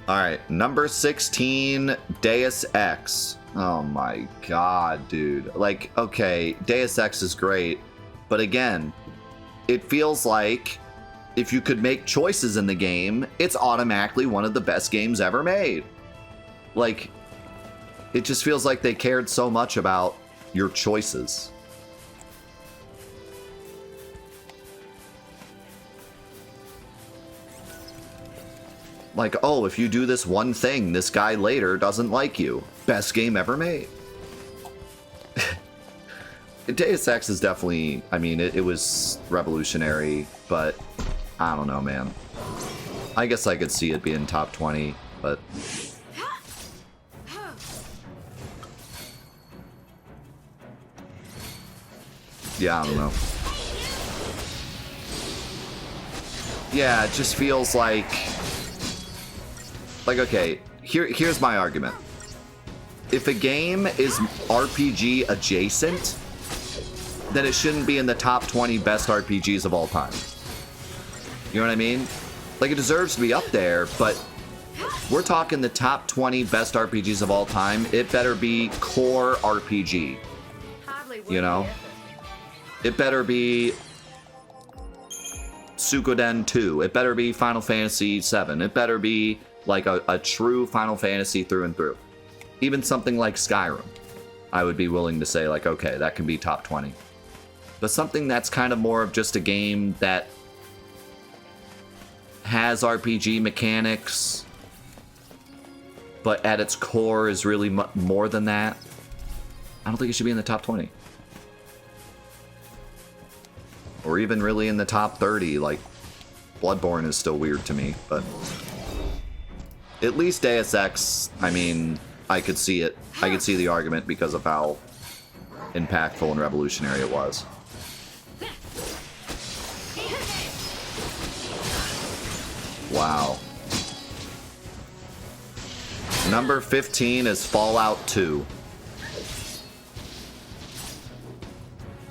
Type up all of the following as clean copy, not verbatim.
All right, number 16, Deus Ex. Oh my god, dude. Like, okay, Deus Ex is great, but again, it feels like if you could make choices in the game, it's automatically one of the best games ever made. Like, it just feels like they cared so much about your choices. Like, oh, if you do this one thing, this guy later doesn't like you. Best game ever made. Deus Ex is definitely, I mean, it was revolutionary, but I don't know, man. I guess I could see it being top 20, but... yeah, I don't know. Yeah, it just feels like... Like, okay, here's my argument. If a game is RPG adjacent, then it shouldn't be in the top 20 best RPGs of all time. You know what I mean? Like, it deserves to be up there, but we're talking the top 20 best RPGs of all time. It better be core RPG. You know? It better be Suikoden 2. It better be Final Fantasy VII. It better be like a true Final Fantasy through and through. Even something like Skyrim, I would be willing to say, like, okay, that can be top 20. But something that's kind of more of just a game that has RPG mechanics, but at its core is really more than that, I don't think it should be in the top 20. Or even really in the top 30, like, Bloodborne is still weird to me, but... at least Deus Ex, I mean, I could see it. I could see the argument because of how impactful and revolutionary it was. Wow. Number 15 is Fallout 2.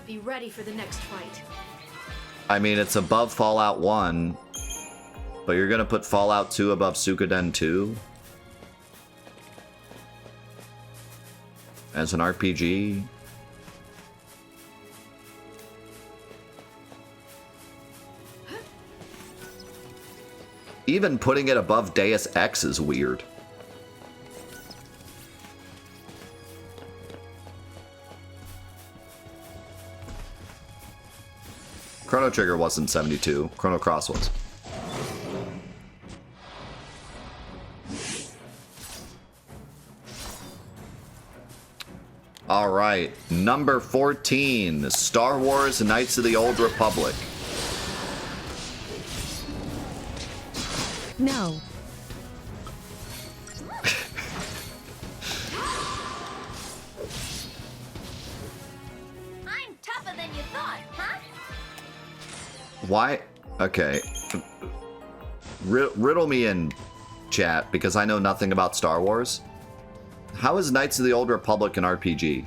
Be ready for the next fight. I mean, it's above Fallout 1, but you're gonna put Fallout 2 above Suikoden 2? As an RPG? Even putting it above Deus Ex is weird. Chrono Trigger wasn't 72. Chrono Cross was. All right, number 14, Star Wars Knights of the Old Republic. No. I'm tougher than you thought, huh? Why? Okay. Riddle me in, chat, because I know nothing about Star Wars. How is Knights of the Old Republic an RPG?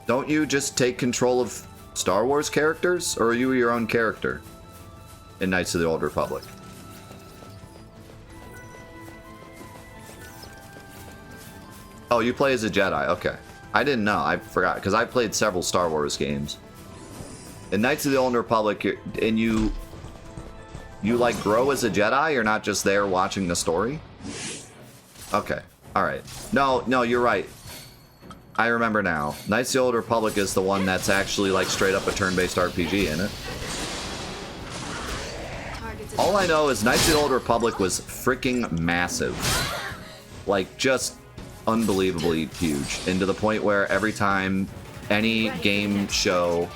Don't you just take control of Star Wars characters, or are you your own character in Knights of the Old Republic? Oh, you play as a Jedi. Okay. I didn't know. I forgot, because I played several Star Wars games. In Knights of the Old Republic, you like grow as a Jedi? You're not just there watching the story? Okay. Alright. No, you're right. I remember now. Knights of the Old Republic is the one that's actually like straight up a turn-based RPG, isn't it? All I know is Knights of the Old Republic was freaking massive. Like, just unbelievably huge. And to the point where every time any game show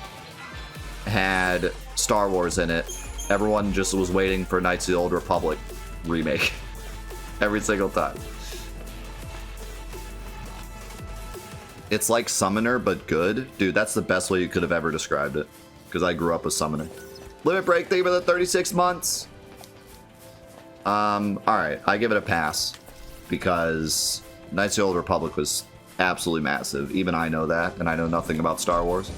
had Star Wars in it, everyone just was waiting for Knights of the Old Republic remake. Every single time. It's like Summoner, but good. Dude, that's the best way you could have ever described it. Because I grew up with Summoner. Limit Break, thank you for the 36 months. Alright, I give it a pass. Because Knights of the Old Republic was absolutely massive. Even I know that, and I know nothing about Star Wars.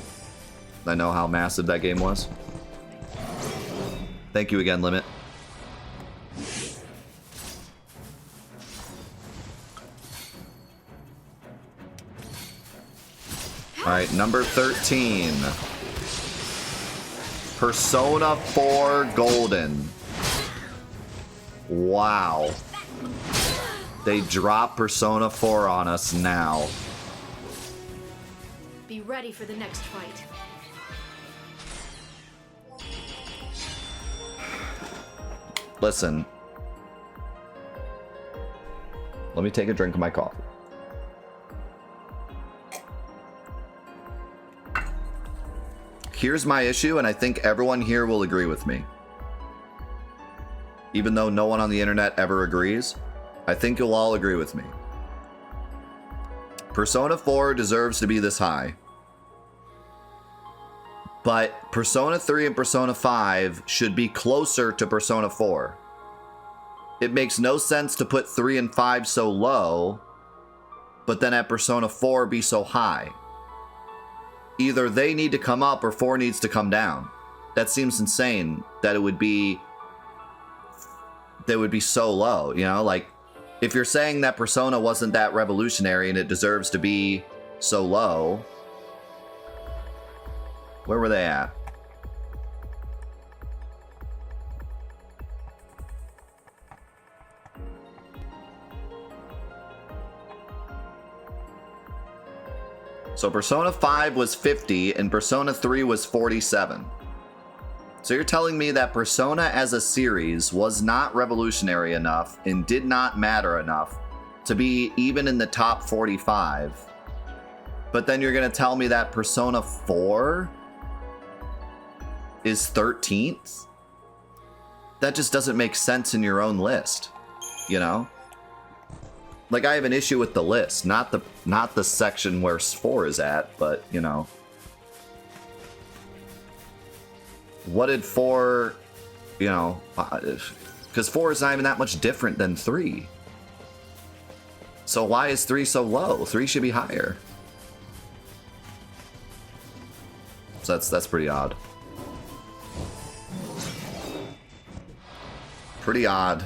I know how massive that game was. Thank you again, Limit. Alright, number 13. Persona 4 Golden. Wow. They drop Persona 4 on us now. Be ready for the next fight. Listen. Let me take a drink of my coffee. Here's my issue, and I think everyone here will agree with me. Even though no one on the internet ever agrees, I think you'll all agree with me. Persona 4 deserves to be this high. But Persona 3 and Persona 5 should be closer to Persona 4. It makes no sense to put 3 and 5 so low, but then at Persona 4 be so high. Either they need to come up or 4 needs to come down. That seems insane that it would be... They would be so low, you know? Like, if you're saying that Persona wasn't that revolutionary and it deserves to be so low... Where were they at? So Persona 5 was 50 and Persona 3 was 47. So you're telling me that Persona as a series was not revolutionary enough and did not matter enough to be even in the top 45. But then you're going to tell me that Persona 4 is 13th? That just doesn't make sense in your own list, you know? Like, I have an issue with the list, not the section where 4 is at, but, you know. What did 4, you know, because 4 is not even that much different than 3. So why is 3 so low? 3 should be higher. So that's pretty odd. Pretty odd.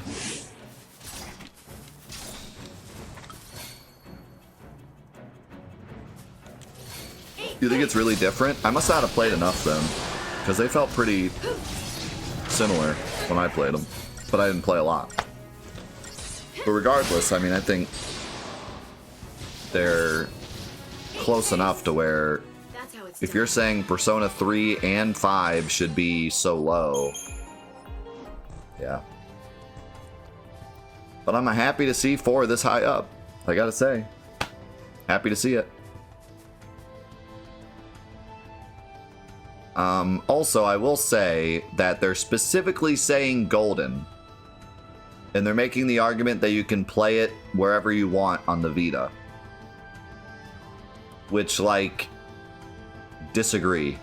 You think it's really different? I must not have played enough then, because they felt pretty similar when I played them, but I didn't play a lot. But regardless, I mean, I think they're close enough to where if you're saying Persona 3 and 5 should be so low, yeah. But I'm happy to see 4 this high up. I gotta say, happy to see it. Also, I will say that they're specifically saying Golden. And they're making the argument that you can play it wherever you want on the Vita. Which, like, disagree.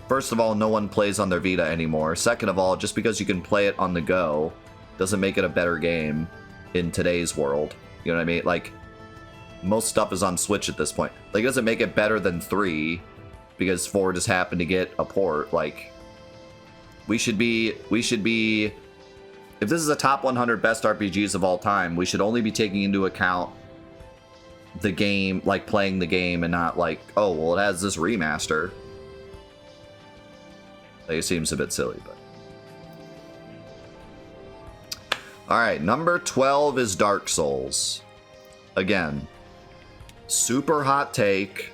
First of all, no one plays on their Vita anymore. Second of all, just because you can play it on the go doesn't make it a better game in today's world. You know what I mean? Like, most stuff is on Switch at this point. Like, it doesn't make it better than 3 because 4 just happened to get a port. Like, we should be, if this is a top 100 best RPGs of all time, we should only be taking into account the game, like playing the game, and not like, oh, well, it has this remaster. Like, it seems a bit silly, but. Alright, number 12 is Dark Souls. Again, super hot take,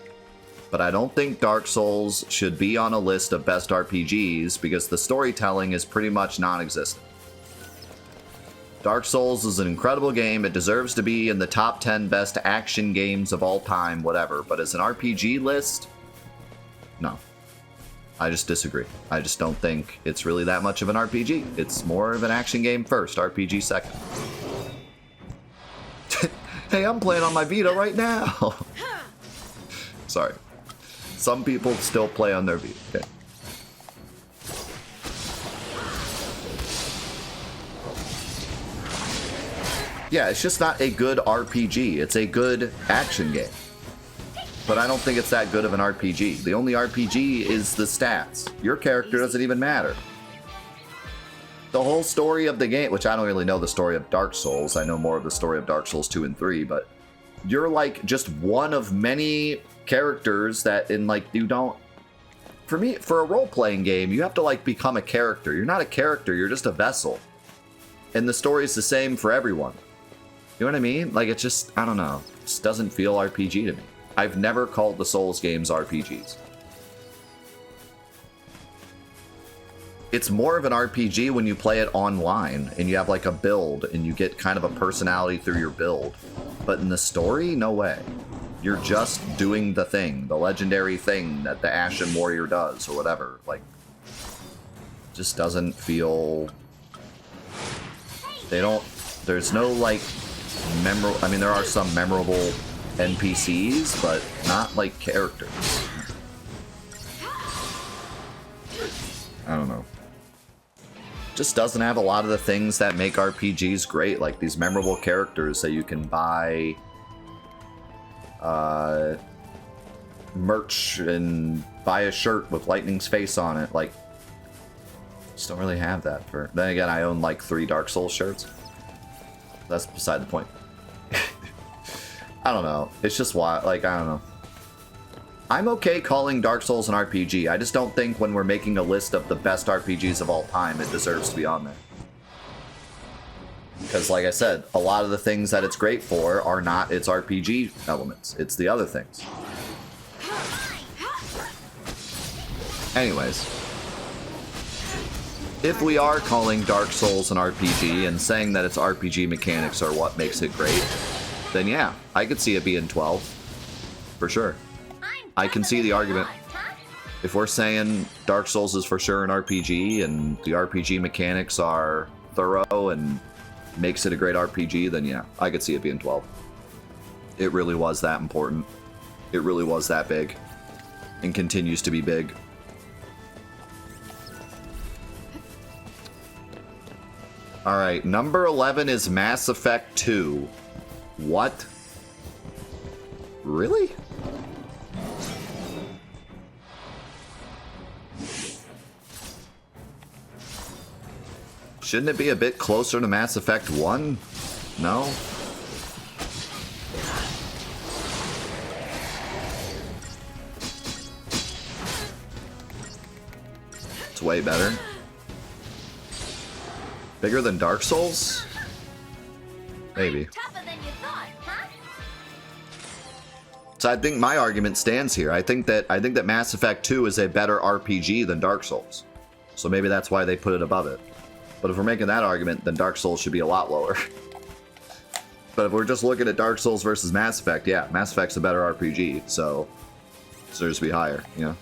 but I don't think Dark Souls should be on a list of best RPGs because the storytelling is pretty much non-existent. Dark Souls is an incredible game. It deserves to be in the top 10 best action games of all time, whatever. But as an RPG list, no. I just disagree. I just don't think it's really that much of an RPG. It's more of an action game first, RPG second. Hey, I'm playing on my Vita right now. Sorry. Some people still play on their Vita. Okay. Yeah, it's just not a good RPG. It's a good action game. But I don't think it's that good of an RPG. The only RPG is the stats. Your character doesn't even matter. the whole story of the game, which I don't really know the story of Dark Souls. I know more of the story of Dark Souls 2 and 3, but you're like just one of many characters that in like you don't. For me, for a role-playing game, you have to like become a character. You're not a character, you're just a vessel. And the story's the same for everyone. You know what I mean? Like it just, I don't know. It just doesn't feel RPG to me. I've never called the Souls games RPGs. It's more of an RPG when you play it online and you have like a build and you get kind of a personality through your build. But in the story, no way. You're just doing the thing, the legendary thing that the Ashen Warrior does or whatever. Like, just doesn't feel... They don't... There's no like memorable... I mean, there are some memorable NPCs, but not like characters. I don't know. Just doesn't have a lot of the things that make RPGs great, like these memorable characters that you can buy merch and buy a shirt with Lightning's face on it. Like, just don't really have that. For then again, I own like 3 Dark Souls shirts. That's beside the point. I don't know. It's just why, like, I don't know. I'm okay calling Dark Souls an RPG. I just don't think when we're making a list of the best RPGs of all time, it deserves to be on there. Because, like I said, a lot of the things that it's great for are not its RPG elements. It's the other things. Anyways. If we are calling Dark Souls an RPG and saying that its RPG mechanics are what makes it great, then yeah, I could see it being 12. For sure. I can see the argument. If we're saying Dark Souls is for sure an RPG and the RPG mechanics are thorough and makes it a great RPG, then yeah, I could see it being 12. It really was that important. It really was that big. And continues to be big. Alright, number 11 is Mass Effect 2. What? Really? Shouldn't it be a bit closer to Mass Effect 1? No? It's way better. Bigger than Dark Souls? Maybe. So I think my argument stands here. I think that Mass Effect 2 is a better RPG than Dark Souls. So maybe that's why they put it above it. But if we're making that argument, then Dark Souls should be a lot lower. But if we're just looking at Dark Souls versus Mass Effect, yeah, Mass Effect's a better RPG, so it deserves to be higher, you know?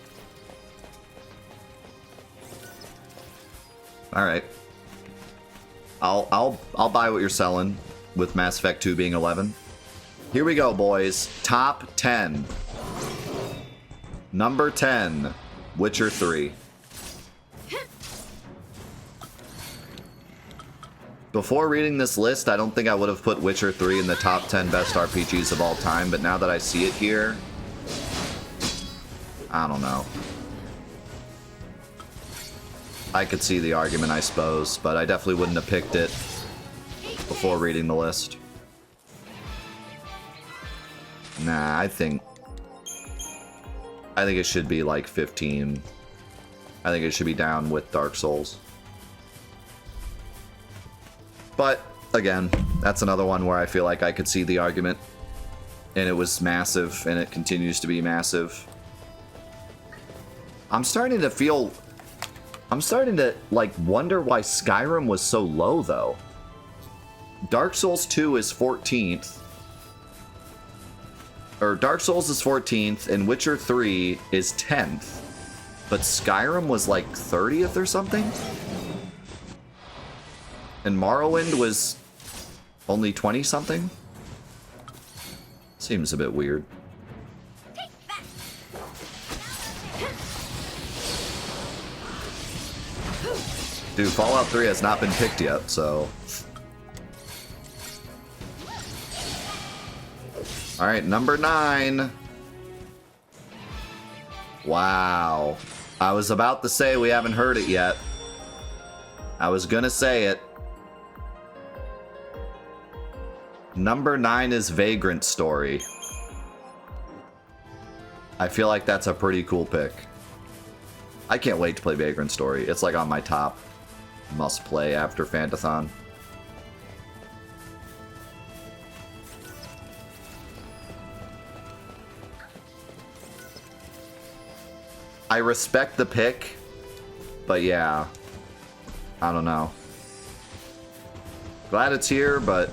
Alright. I'll buy what you're selling with Mass Effect 2 being 11. Here we go, boys. Top 10. Number 10, Witcher 3. Before reading this list, I don't think I would have put Witcher 3 in the top 10 best RPGs of all time, but now that I see it here, I don't know. I could see the argument, I suppose, but I definitely wouldn't have picked it before reading the list. Nah, I think it should be like 15. I think it should be down with Dark Souls. But, again, that's another one where I feel like I could see the argument. And it was massive, and it continues to be massive. I'm starting to, like, wonder why Skyrim was so low, though. Dark Souls 2 is 14th. Or, Dark Souls is 14th, and Witcher 3 is 10th. But Skyrim was, like, 30th or something? And Morrowind was only 20-something? Seems a bit weird. Dude, Fallout 3 has not been picked yet, so... Alright, number 9. Wow. I was about to say we haven't heard it yet. I was gonna say it. Number 9 is Vagrant Story. I feel like that's a pretty cool pick. I can't wait to play Vagrant Story. It's like on my top must play after Fantathon. I respect the pick, but yeah, I don't know. Glad it's here, but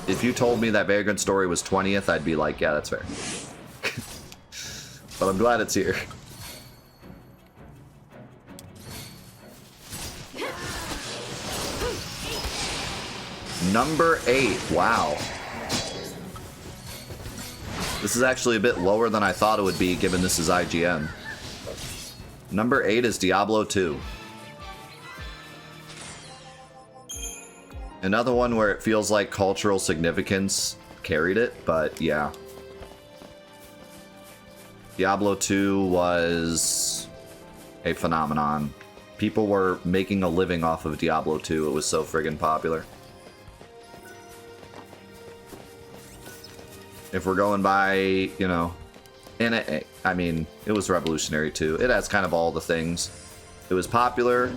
if you told me that Vagrant Story was 20th, I'd be like, yeah, that's fair. But I'm glad it's here. Number 8, wow. This is actually a bit lower than I thought it would be, given this is IGN. Number 8 is Diablo 2. Another one where it feels like cultural significance carried it, but yeah. Diablo 2 was a phenomenon. People were making a living off of Diablo 2. It was so friggin' popular. If we're going by, you know, and I mean, it was revolutionary too. It has kind of all the things. It was popular.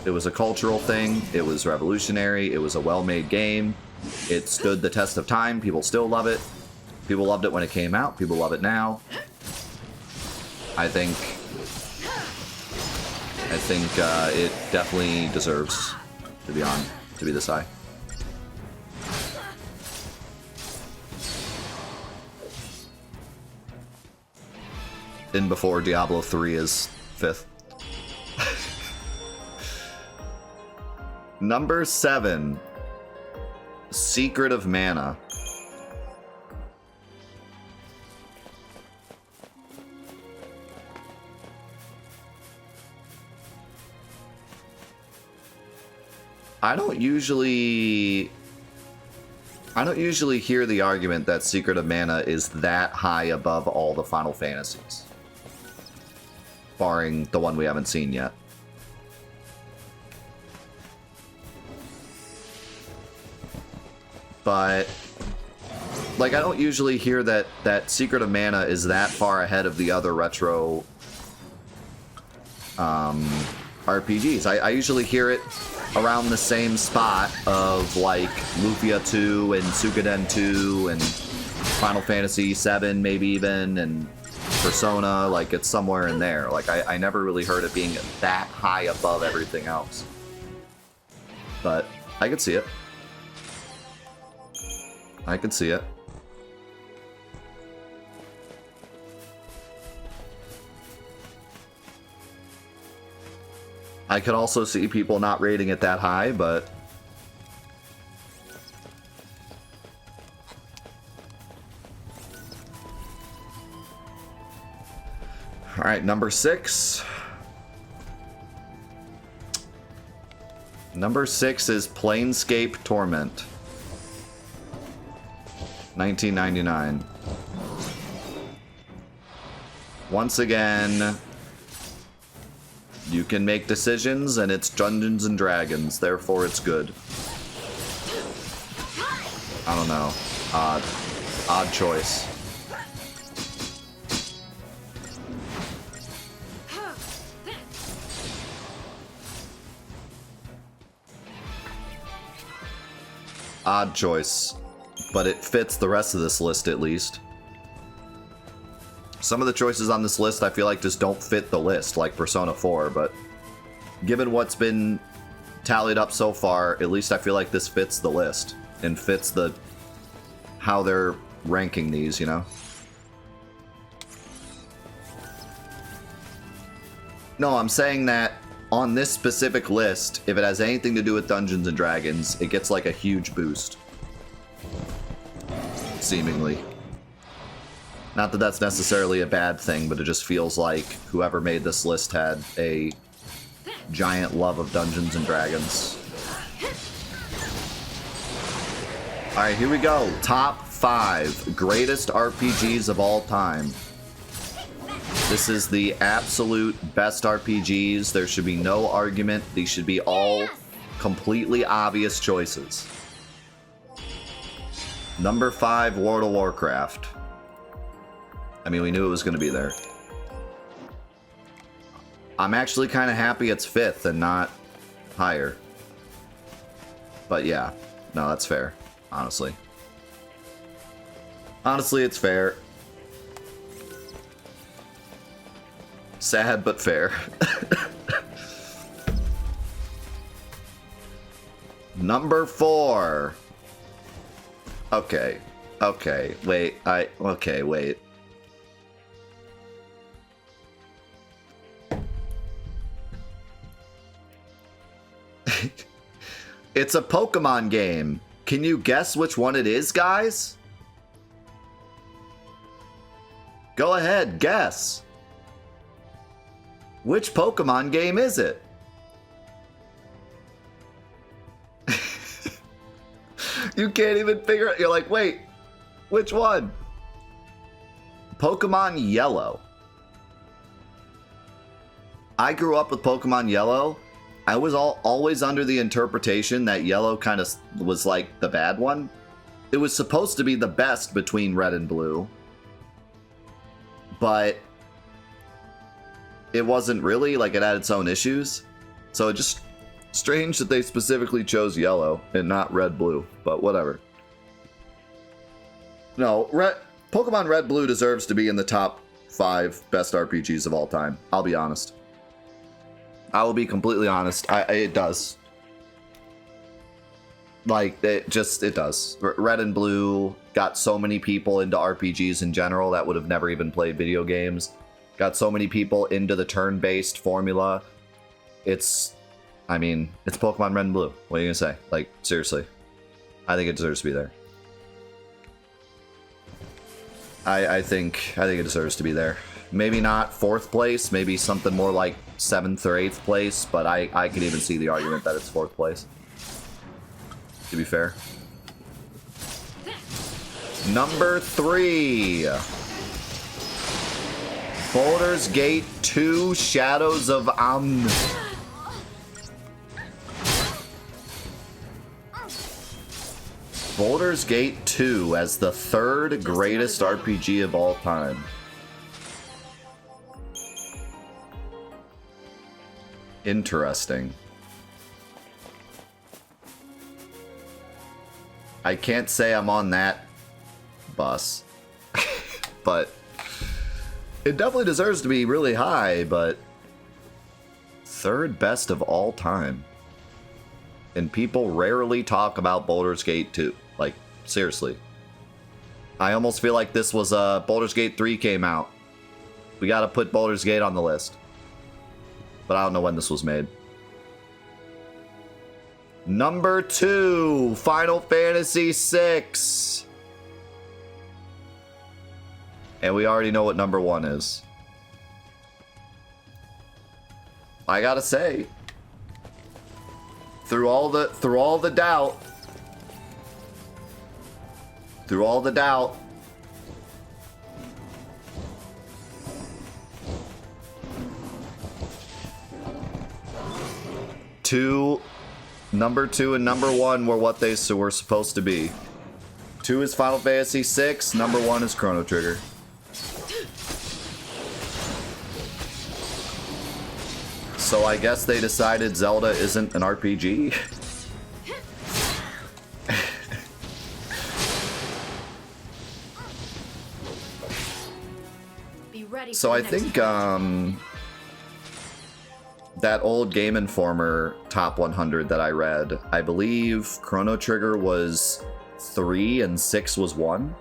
It was a cultural thing. It was revolutionary. It was a well-made game. It stood the test of time. People still love it. People loved it when it came out. People love it now. I think it definitely deserves to be this high. In before Diablo 3 is 5th. Number 7, Secret of Mana. I don't usually hear the argument that Secret of Mana is that high above all the Final Fantasies. Barring the one we haven't seen yet. But, like, I don't usually hear that Secret of Mana is that far ahead of the other retro RPGs. I usually hear it around the same spot of, like, Lufia 2 and Suikoden 2 and Final Fantasy VII maybe even, and Persona. Like, it's somewhere in there. Like, I never really heard it being that high above everything else. But I could see it. I could see it. I could also see people not rating it that high, but all right, number 6. Number 6 is Planescape Torment. 1999. Once again, you can make decisions, and it's Dungeons and Dragons, therefore it's good. I don't know. Odd choice. Odd choice. But it fits the rest of this list, at least. Some of the choices on this list I feel like just don't fit the list, like Persona 4, but given what's been tallied up so far, at least I feel like this fits the list and fits the how they're ranking these, you know? No, I'm saying that on this specific list, if it has anything to do with Dungeons and Dragons, it gets like a huge boost. Seemingly. Not that that's necessarily a bad thing, but it just feels like whoever made this list had a giant love of Dungeons and Dragons. Alright, here we go. Top 5 greatest RPGs of all time. This is the absolute best RPGs. There should be no argument. These should be all completely obvious choices. Number 5, World of Warcraft. I mean, we knew it was going to be there. I'm actually kind of happy it's 5th and not higher. But yeah, no, that's fair, honestly. Honestly, it's fair. Sad, but fair. Number 4. Okay. Okay. Wait. Okay, wait. It's a Pokemon game. Can you guess which one it is, guys? Go ahead, guess. Which Pokemon game is it? You can't even figure it. You're like, wait, which one? Pokemon Yellow. I grew up with Pokemon Yellow. I was always under the interpretation that Yellow kind of was like the bad one. It was supposed to be the best between Red and Blue. But it wasn't really, like, it had its own issues. So it just strange that they specifically chose Yellow and not Red Blue, but whatever. No, Pokemon Red Blue deserves to be in the top 5 best RPGs of all time. I'll be honest. I will be completely honest. It does. Like, it does. Red and Blue got so many people into RPGs in general that would have never even played video games. Got so many people into the turn-based formula. I mean, it's Pokemon Red and Blue. What are you gonna say? Like, seriously. I think it deserves to be there. I think it deserves to be there. Maybe not 4th place, maybe something more like 7th or 8th place, but I could even see the argument that it's 4th place. To be fair. Number 3. Baldur's Gate 2 Shadows of Amn. Baldur's Gate 2 as the 3rd greatest RPG of all time. Interesting. I can't say I'm on that bus, but it definitely deserves to be really high, but 3rd best of all time. And people rarely talk about Baldur's Gate 2. Like, seriously. I almost feel like this was Baldur's Gate 3 came out. We gotta put Baldur's Gate on the list. But I don't know when this was made. Number 2, Final Fantasy VI. And we already know what number 1 is. I gotta say, through all the doubt, number 2 and number 1 were what they were supposed to be. 2 is Final Fantasy VI, number 1 is Chrono Trigger. So I guess they decided Zelda isn't an RPG. Be ready. So I think that old Game Informer top 100 that I read, I believe Chrono Trigger was 3 and 6 was 1,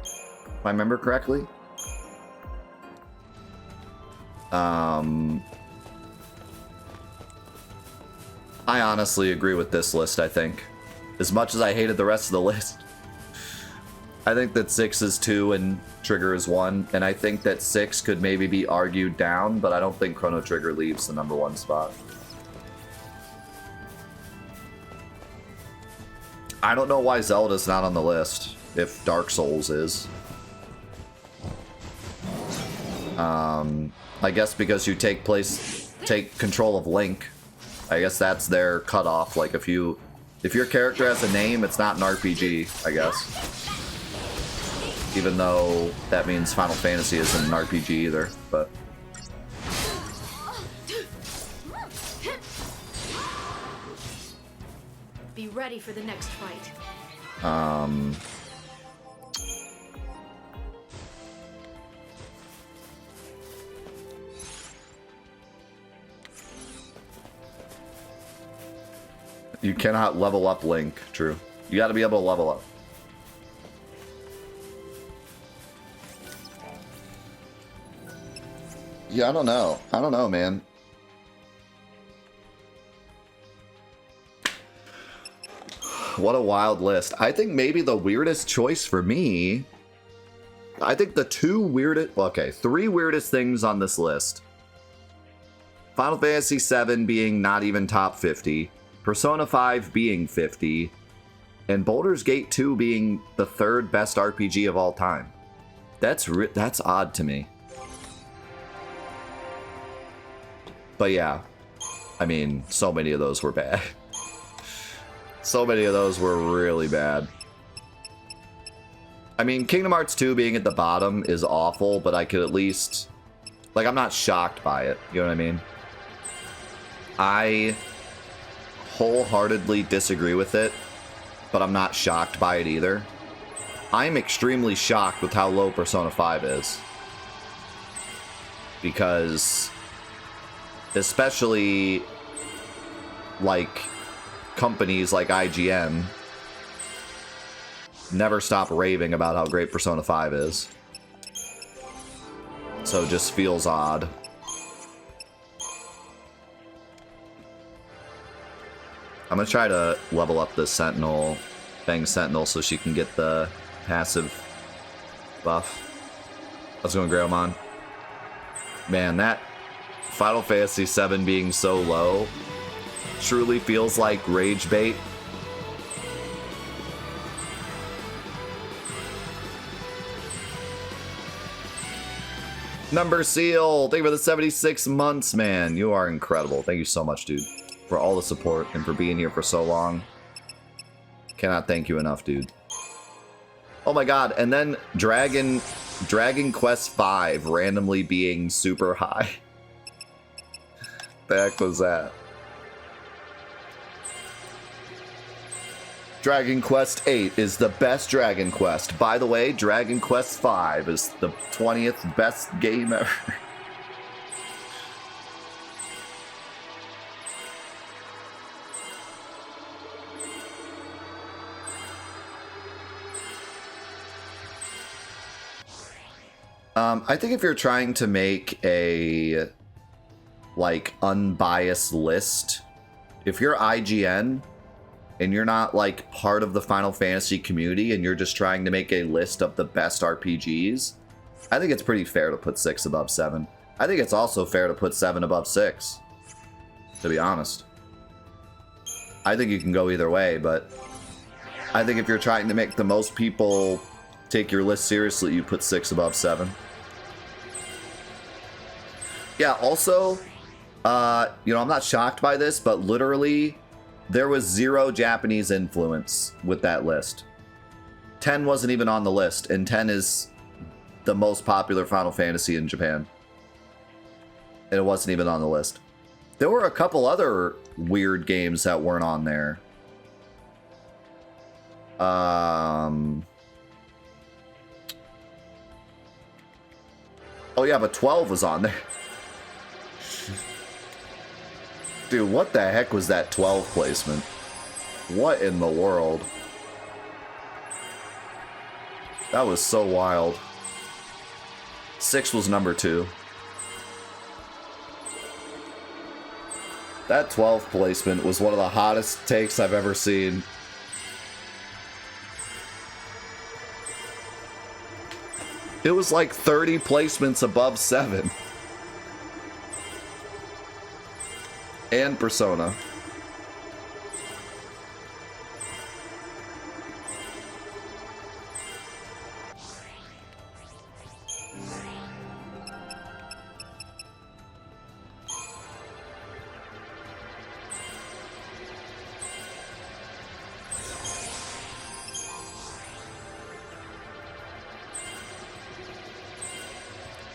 if I remember correctly. I honestly agree with this list, I think. As much as I hated the rest of the list. I think that 6 is 2 and Trigger is 1, and I think that 6 could maybe be argued down, but I don't think Chrono Trigger leaves the number 1 spot. I don't know why Zelda's not on the list, if Dark Souls is. I guess because you take control of Link. I guess that's their cutoff. Like if your character has a name, it's not an RPG, I guess. Even though that means Final Fantasy isn't an RPG either, but... Be ready for the next fight. You cannot level up Link, true. You gotta be able to level up. Yeah, I don't know. I don't know, man. What a wild list. I think maybe the weirdest choice for me... I think the three weirdest things on this list. Final Fantasy VII being not even top 50. Persona 5 being 50. And Baldur's Gate 2 being the third best RPG of all time. That's odd to me. But yeah, I mean, so many of those were bad. So many of those were really bad. I mean, Kingdom Hearts 2 being at the bottom is awful, but I could at least... Like, I'm not shocked by it, you know what I mean? I wholeheartedly disagree with it, but I'm not shocked by it either. I'm extremely shocked with how low Persona 5 is. Because... especially like companies like IGN never stop raving about how great Persona 5 is. So it just feels odd. I'm gonna try to level up the Sentinel, Fang Sentinel, so she can get the passive buff. How's it going, Greymon? Man, that Final Fantasy VII being so low truly feels like rage bait. Number Seal, thank you for the 76 months, man. You are incredible. Thank you so much, dude, for all the support and for being here for so long. Cannot thank you enough, dude. Oh my god, and then Dragon Quest V randomly being super high. The heck was that? Dragon Quest VIII is the best Dragon Quest. By the way, Dragon Quest V is the 20th best game ever. I think if you're trying to make a like unbiased list, if you're IGN and you're not like part of the Final Fantasy community and you're just trying to make a list of the best RPGs, I think it's pretty fair to put 6 above 7. I think it's also fair to put 7 above 6, to be honest. I think you can go either way, but I think if you're trying to make the most people take your list seriously, you put 6 above 7. Yeah, also, you know, I'm not shocked by this, but literally, there was 0 Japanese influence with that list. 10 wasn't even on the list, and 10 is the most popular Final Fantasy in Japan. And it wasn't even on the list. There were a couple other weird games that weren't on there. Oh yeah, but 12 was on there. Dude, what the heck was that 12 placement? What in the world? That was so wild. 6 was number 2. That 12th placement was one of the hottest takes I've ever seen. It was like 30 placements above 7. And Persona.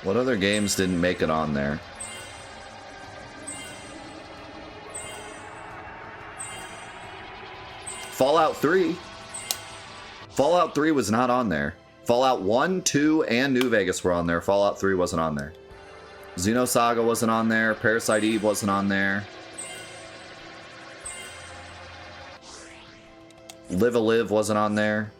What other games didn't make it on there? Fallout 3. Fallout 3 was not on there. Fallout 1, 2, and New Vegas were on there. Fallout 3 wasn't on there. Xenosaga wasn't on there. Parasite Eve wasn't on there. Live a Live wasn't on there.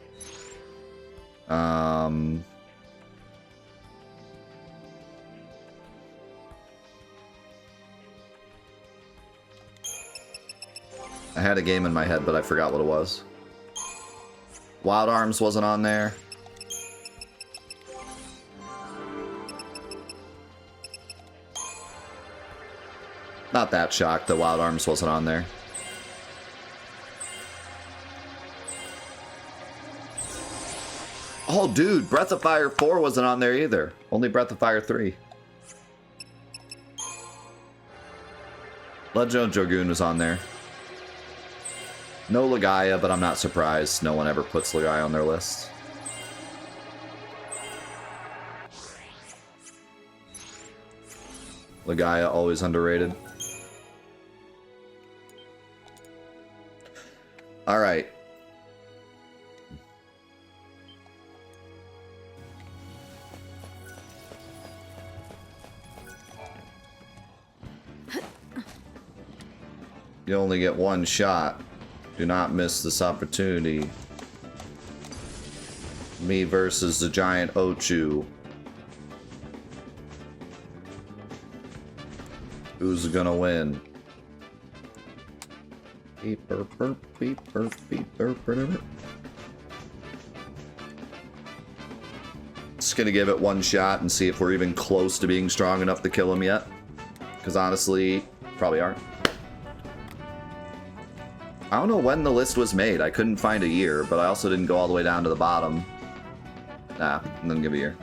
I had a game in my head, but I forgot what it was. Wild Arms wasn't on there. Not that shocked that Wild Arms wasn't on there. Oh, dude, Breath of Fire 4 wasn't on there either. Only Breath of Fire 3. Legend of Dragoon was on there. No Legaia, but I'm not surprised. No one ever puts Legaia on their list. Legaia, always underrated. Alright. You only get one shot. Do not miss this opportunity. Me versus the giant Ochu. Who's gonna win? Beep, burp, burp, beep, burp, beep, burp, burp. Just gonna give it one shot and see if we're even close to being strong enough to kill him yet. Because honestly, probably aren't. I don't know when the list was made. I couldn't find a year, but I also didn't go all the way down to the bottom. Nah, and then give a year.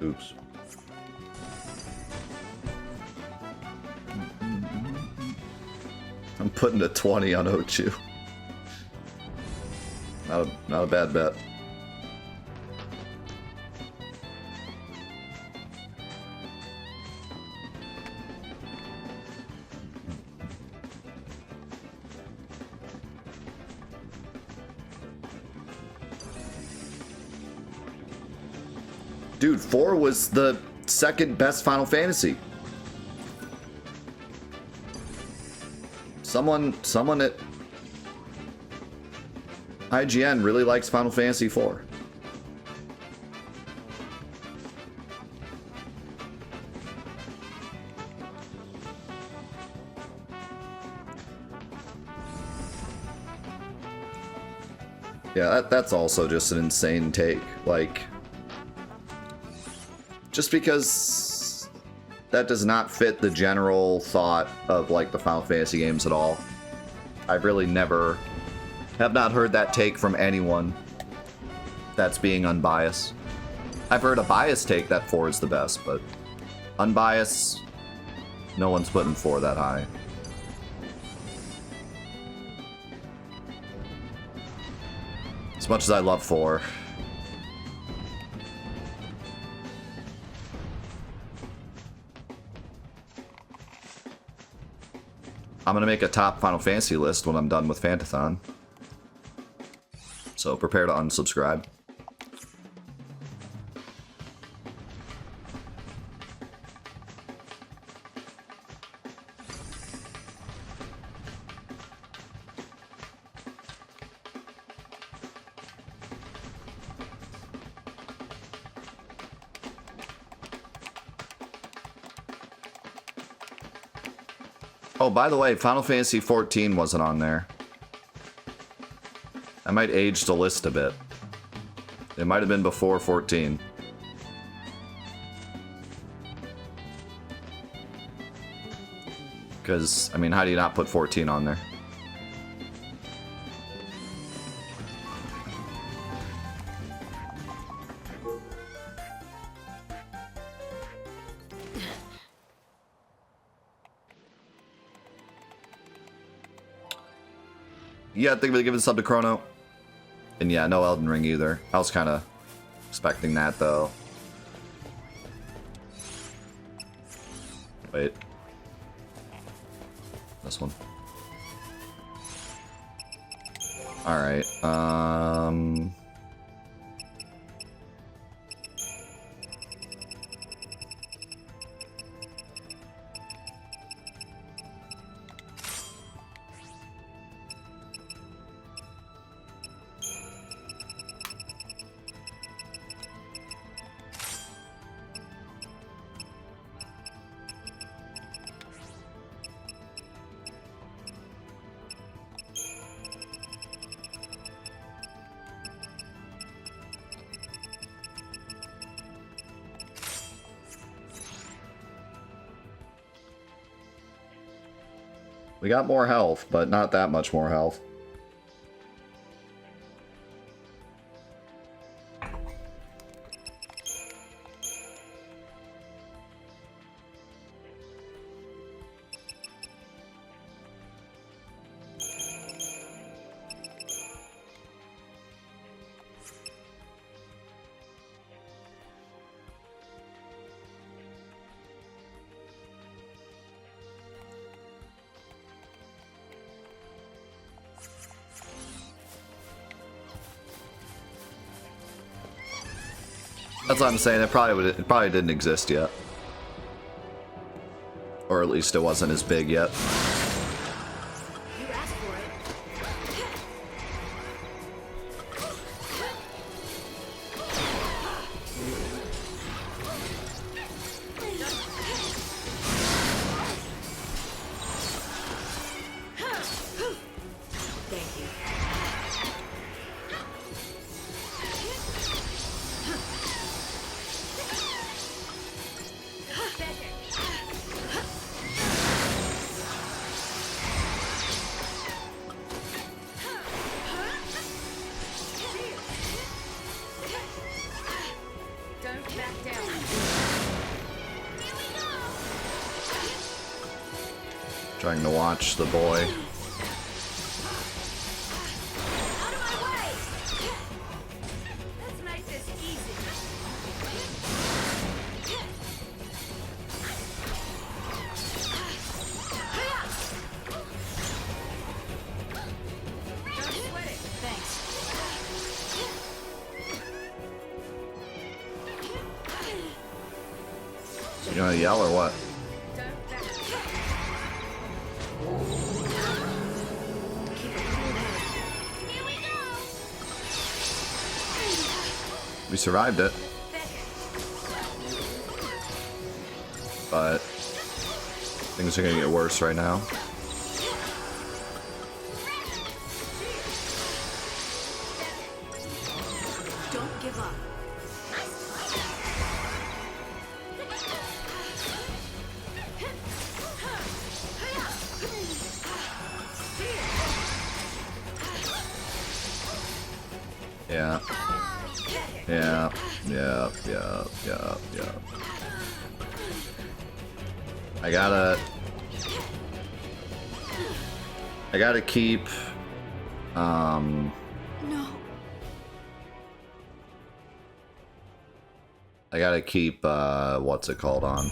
Oops. I'm putting a 20 on Ochu. Not a bad bet. Dude, 4 was the second best Final Fantasy. Someone at IGN really likes Final Fantasy 4. Yeah, that's also just an insane take. Like, just because that does not fit the general thought of, like, the Final Fantasy games at all. I've really never... have not heard that take from anyone that's being unbiased. I've heard a biased take that 4 is the best, but unbiased, no one's putting 4 that high. As much as I love 4. I'm gonna make a top Final Fantasy list when I'm done with Fantathon. So prepare to unsubscribe. Oh, by the way, Final Fantasy XIV wasn't on there. I might age the list a bit. It might have been before 14. Because, I mean, how do you not put 14 on there? Yeah, think of giving sub to Chrono. And yeah, no Elden Ring either. I was kind of expecting that though. Wait. This one. Alright, we got more health, but not that much more health. That's what I'm saying. It probably didn't exist yet, or at least it wasn't as big yet. You asked for it. Thank you. Don't back down. Trying to watch the boy. Out of my way! Let's make this easy. Don't sweat it. Thanks. You gonna yell or what? Don't back. Here we go. We survived it, but things are gonna get worse right now. Don't give up. Yeah. Yeah. Yeah. Yeah. Yeah. Yeah. I gotta keep, No. I gotta keep, what's it called on?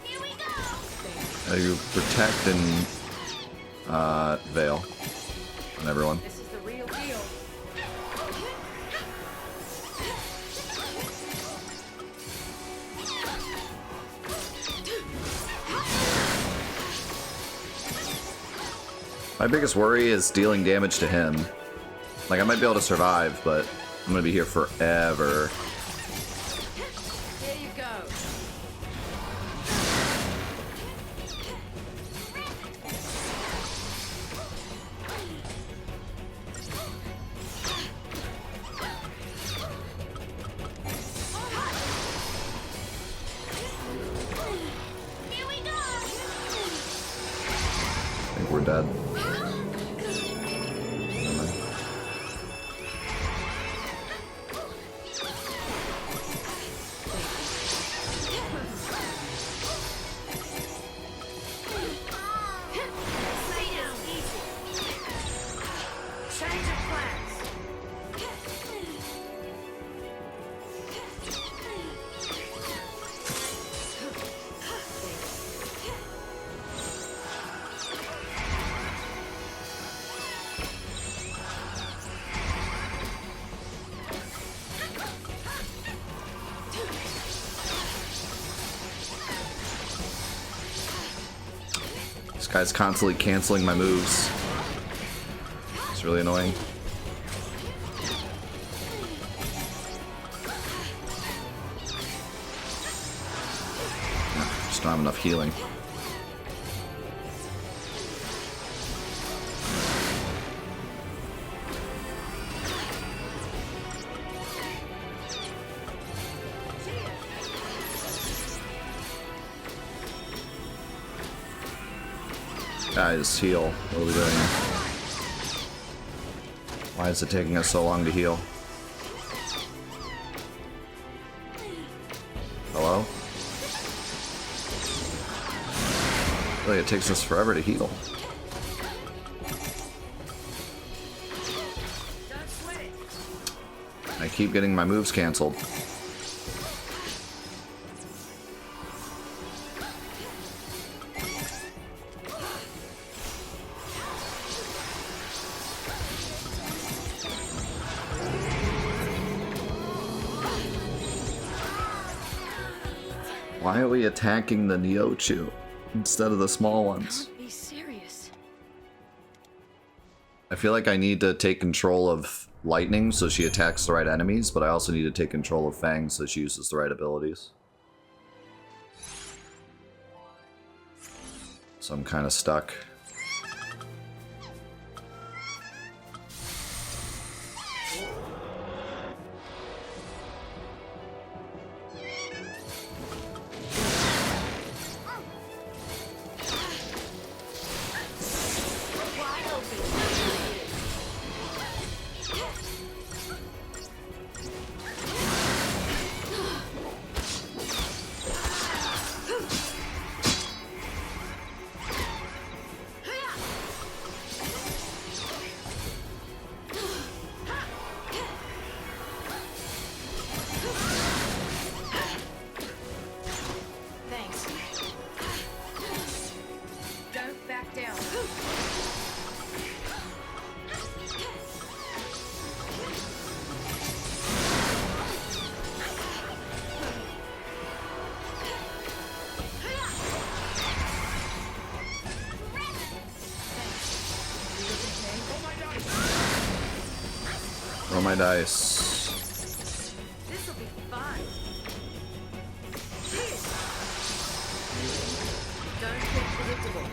Here we go. You protect and, veil on everyone. This is the real deal. My biggest worry is dealing damage to him. Like, I might be able to survive, but I'm gonna be here forever. think we're dead. This guy's constantly canceling my moves. It's really annoying. Just don't have enough healing. Guys, heal. What are we doing? Why is it taking us so long to heal? Hello? I feel like it takes us forever to heal. I keep getting my moves canceled. Why are we attacking the Neochu instead of the small ones? Can't be serious. I feel like I need to take control of Lightning so she attacks the right enemies, but I also need to take control of Fang so she uses the right abilities. So I'm kind of stuck. Roll my dice. This'll be fun. Don't get predictable.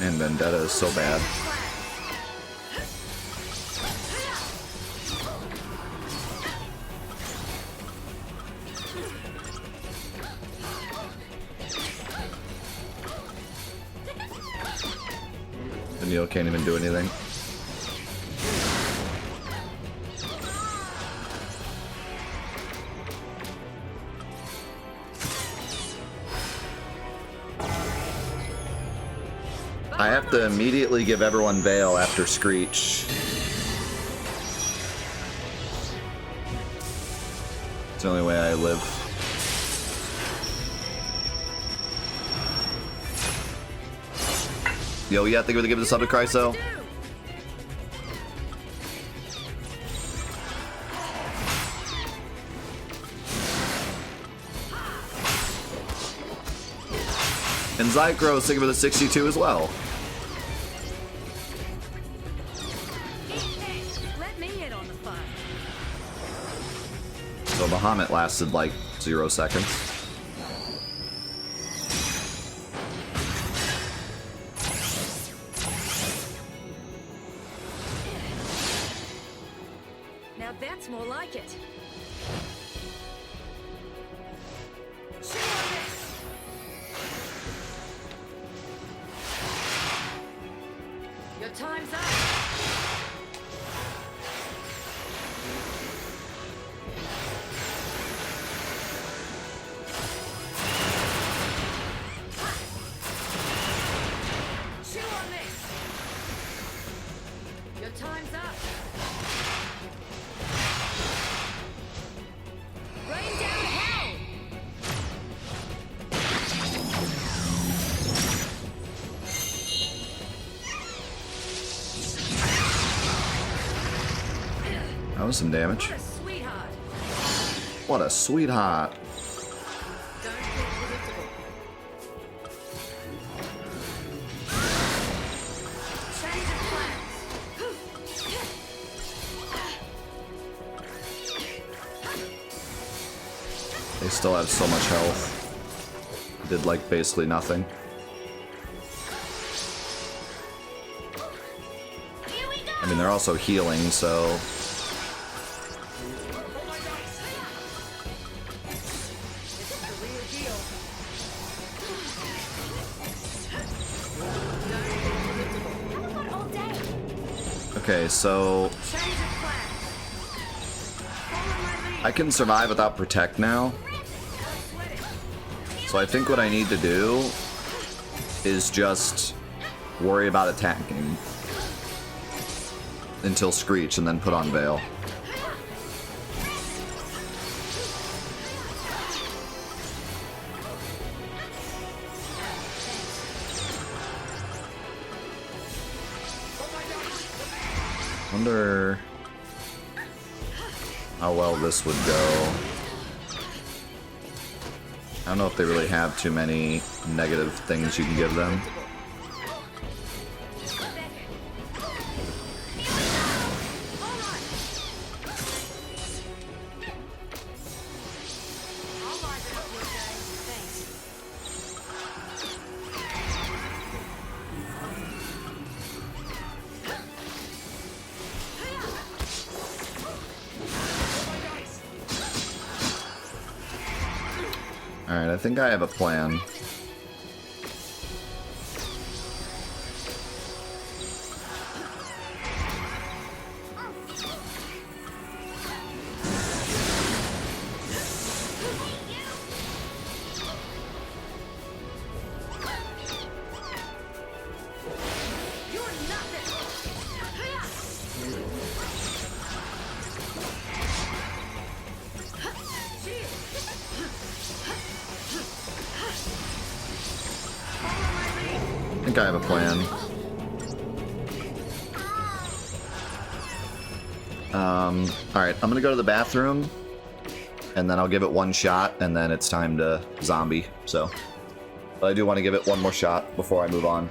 Man, Vendetta is so bad. The Neo can't even do anything. I have to immediately give everyone Veil after Screech. It's the only way I live. Yo, yeah, I think we're gonna give this up to Chryso. And Zycro, thank you for the 62 as well. Let me in on the fun. So Bahamut lasted like 0 seconds. Now that's more like it. Your time's up. Chew on this. Your time's up. Rain down hell. That was some damage. What a sweetheart. What a sweetheart. Don't get predictable. Change of plans. They still have so much health. Did like basically nothing. Here we go. I mean, they're also healing, so... This is the real deal. How about all day? Okay, so... Change of plans. Follow my lead. I can survive without Protect now. Don't sweat it. So I think what I need to do is just worry about attacking until Screech and then put on Veil. Wonder how well this would go. I don't know if they really have too many negative things you can give them. I'll liven up your day. Thanks. Alright, I think I have a plan. You're nothing. I think I have a plan. Alright, I'm gonna go to the bathroom, and then I'll give it one shot, and then it's time to zombie, so. But I do want to give it one more shot before I move on.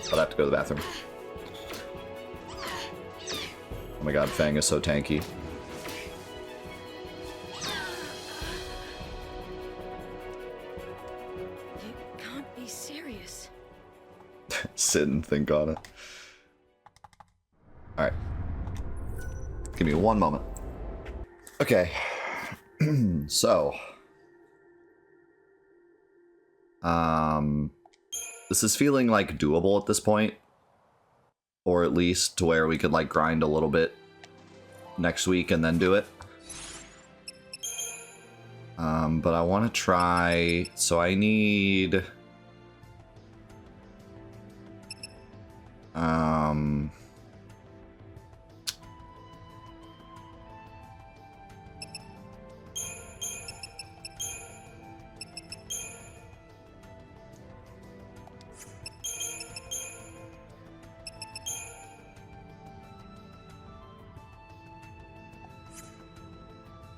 But I have to go to the bathroom. Oh my god, Fang is so tanky. You can't be serious. Sit and think on it. Alright. Give me one moment. Okay. So. This is feeling like doable at this point. Or at least to where we could like grind a little bit next week and then do it. But I want to try, so I need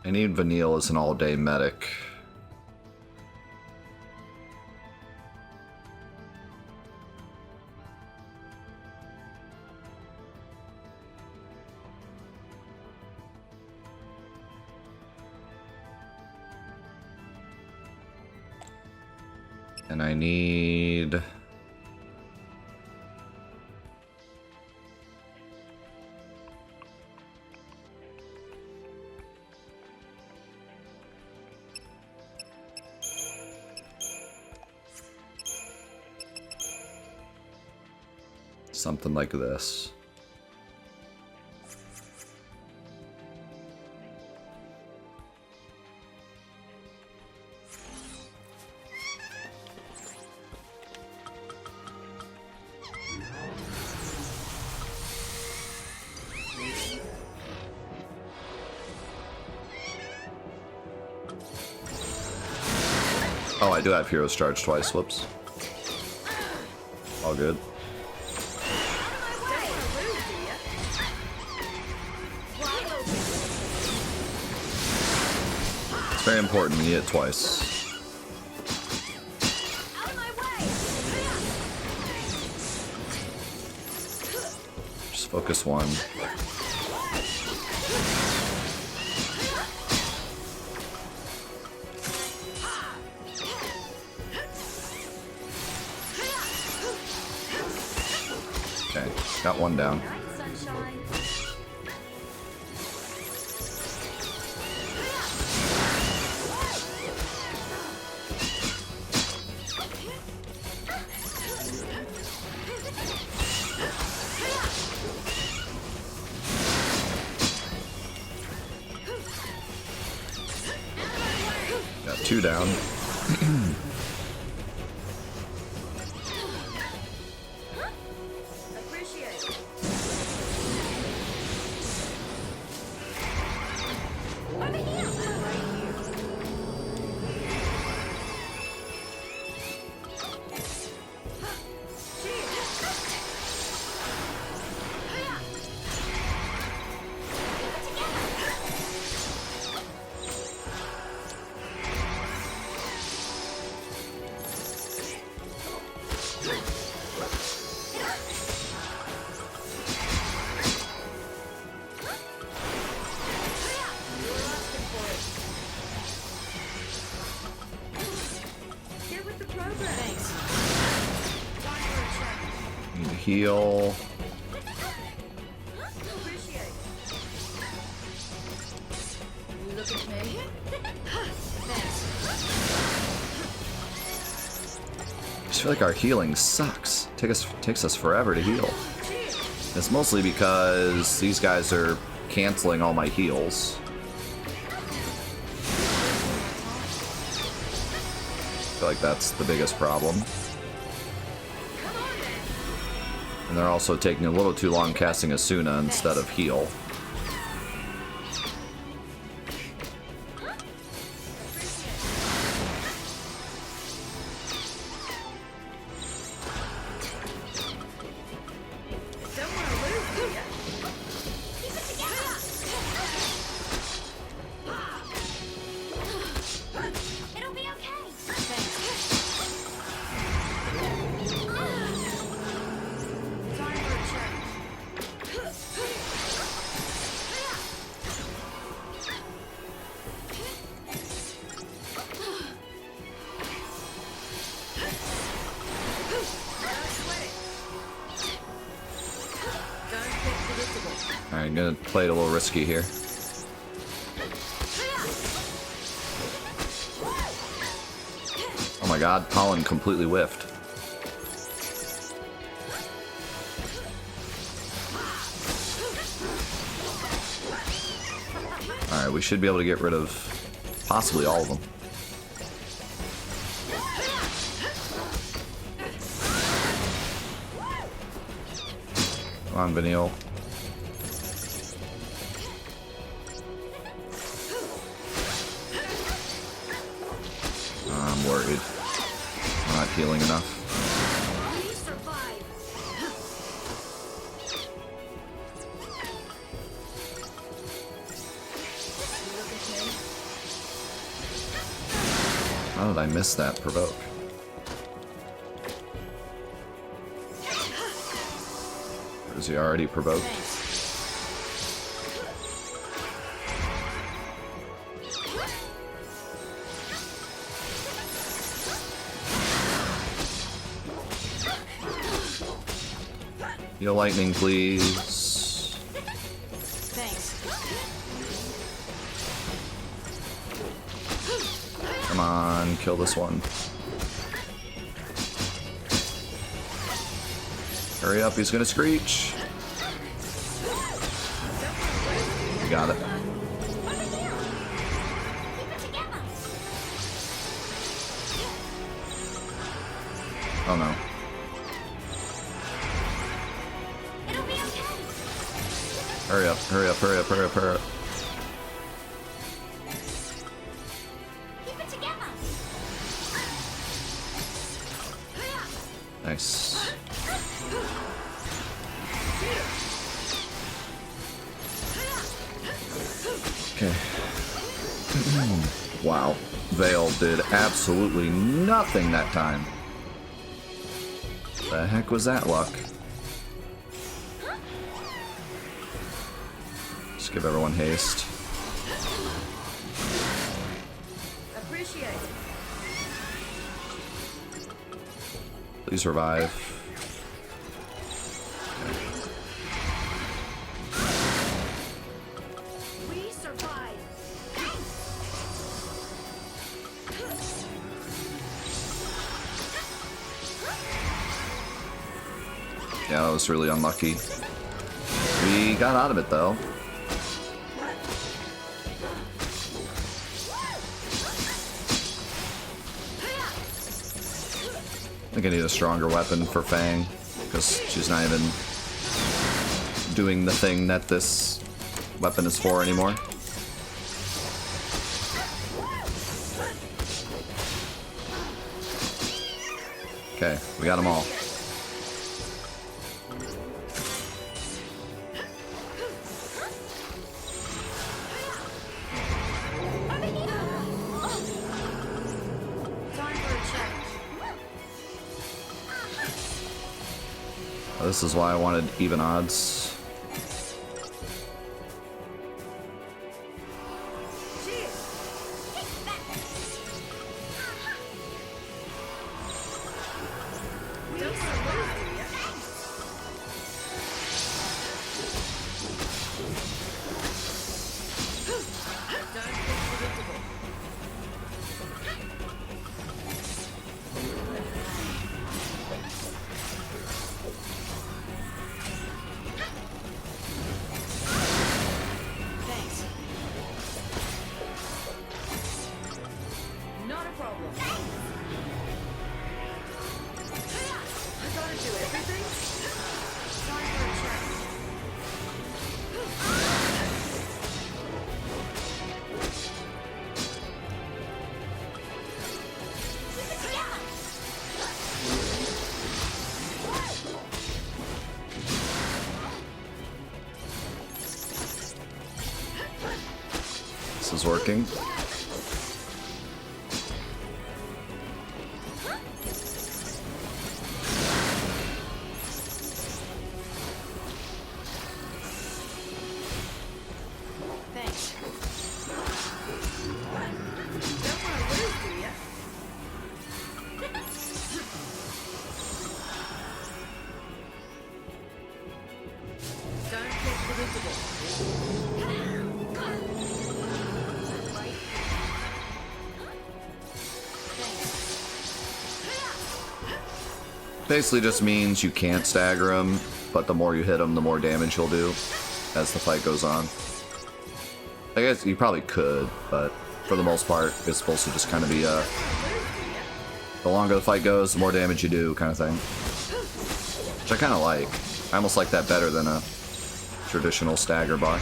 I need Vanille as an all-day medic. And I need... something like this. Oh, I do have Hero's Charge twice. Whoops. All good. It's very important. We need it twice. Just focus one. Okay, got one down. Got two down. Need to heal. I just feel like our healing sucks. Takes us forever to heal. It's mostly because these guys are canceling all my heals. I feel like that's the biggest problem. And they're also taking a little too long casting Asuna instead of heal. Alright, I'm gonna play it a little risky here. Oh my god, Pollen completely whiffed. Alright, we should be able to get rid of possibly all of them. Come on, Vanille. I'm worried. I'm not healing enough. How did I miss that provoke? Or is he already provoked? Heal lightning, please. Thanks. Come on, kill this one. Hurry up, he's gonna screech. You got it. Oh no. Hurry up, hurry up, hurry up, hurry up, hurry up. Nice. Okay. Wow. Veil did absolutely nothing that time. The heck was that luck? Just give everyone haste. Appreciate it. Please revive. We survive. Yeah, that was really unlucky. We got out of it though. I think I need a stronger weapon for Fang, because she's not even doing the thing that this weapon is for anymore. Okay, we got them all. This is why I wanted even odds. This is working. Thanks. Don't get predictable. Basically just means you can't stagger him, but the more you hit him, the more damage he'll do as the fight goes on. I guess you probably could, but for the most part, it's supposed to just kind of be the longer the fight goes, the more damage you do kind of thing. Which I kind of like. I almost like that better than a traditional stagger bar.